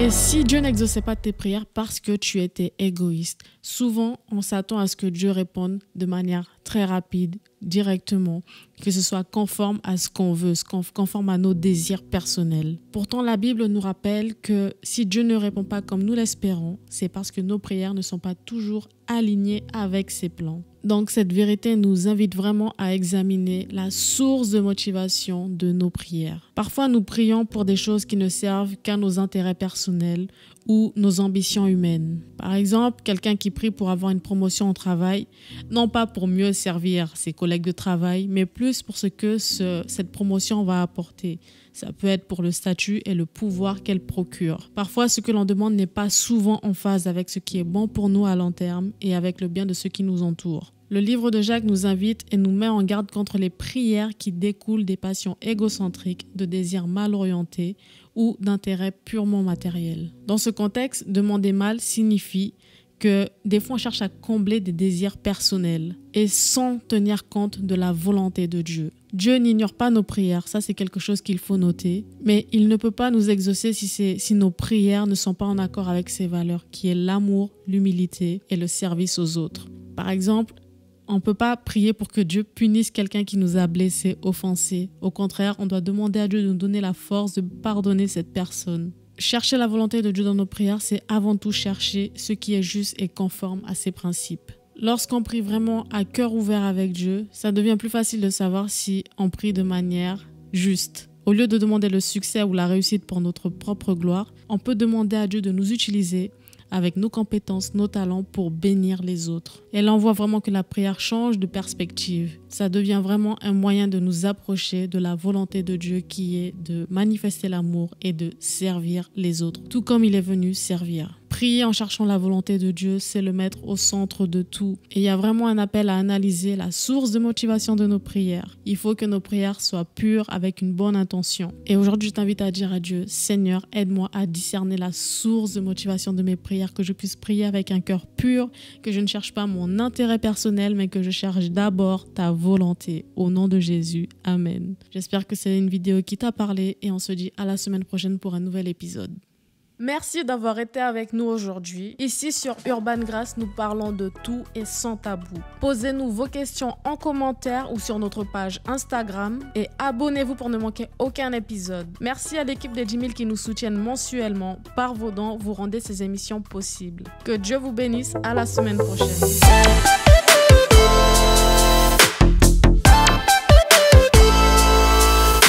Et si Dieu n'exauçait pas tes prières parce que tu étais égoïste, souvent on s'attend à ce que Dieu réponde de manière très rapide, directement, que ce soit conforme à ce qu'on veut, conforme à nos désirs personnels. Pourtant, la Bible nous rappelle que si Dieu ne répond pas comme nous l'espérons, c'est parce que nos prières ne sont pas toujours alignées avec ses plans. Donc, cette vérité nous invite vraiment à examiner la source de motivation de nos prières. Parfois, nous prions pour des choses qui ne servent qu'à nos intérêts personnels ou nos ambitions humaines. Par exemple, quelqu'un qui prie pour avoir une promotion au travail, non pas pour mieux servir ses collègues de travail, mais plus pour ce que cette promotion va apporter. Ça peut être pour le statut et le pouvoir qu'elle procure. Parfois, ce que l'on demande n'est pas souvent en phase avec ce qui est bon pour nous à long terme et avec le bien de ceux qui nous entourent. Le livre de Jacques nous invite et nous met en garde contre les prières qui découlent des passions égocentriques, de désirs mal orientés ou d'intérêts purement matériels. Dans ce contexte, demander mal signifie que des fois on cherche à combler des désirs personnels et sans tenir compte de la volonté de Dieu. Dieu n'ignore pas nos prières, ça c'est quelque chose qu'il faut noter, mais il ne peut pas nous exaucer si nos prières ne sont pas en accord avec ses valeurs, qui est l'amour, l'humilité et le service aux autres. Par exemple, on ne peut pas prier pour que Dieu punisse quelqu'un qui nous a blessés, offensés. Au contraire, on doit demander à Dieu de nous donner la force de pardonner cette personne. Chercher la volonté de Dieu dans nos prières, c'est avant tout chercher ce qui est juste et conforme à ses principes. Lorsqu'on prie vraiment à cœur ouvert avec Dieu, ça devient plus facile de savoir si on prie de manière juste. Au lieu de demander le succès ou la réussite pour notre propre gloire, on peut demander à Dieu de nous utiliser avec nos compétences, nos talents pour bénir les autres. Et là, on voit vraiment que la prière change de perspective. Ça devient vraiment un moyen de nous approcher de la volonté de Dieu qui est de manifester l'amour et de servir les autres, tout comme il est venu servir. Prier en cherchant la volonté de Dieu, c'est le mettre au centre de tout. Et il y a vraiment un appel à analyser la source de motivation de nos prières. Il faut que nos prières soient pures avec une bonne intention. Et aujourd'hui, je t'invite à dire à Dieu, Seigneur, aide-moi à discerner la source de motivation de mes prières, que je puisse prier avec un cœur pur, que je ne cherche pas mon intérêt personnel, mais que je cherche d'abord ta volonté. Au nom de Jésus, Amen. J'espère que c'est une vidéo qui t'a parlé et on se dit à la semaine prochaine pour un nouvel épisode. Merci d'avoir été avec nous aujourd'hui. Ici sur Urban Grace, nous parlons de tout et sans tabou. Posez-nous vos questions en commentaire ou sur notre page Instagram et abonnez-vous pour ne manquer aucun épisode. Merci à l'équipe des 10 000 qui nous soutiennent mensuellement. Par vos dons, vous rendez ces émissions possibles. Que Dieu vous bénisse. À la semaine prochaine.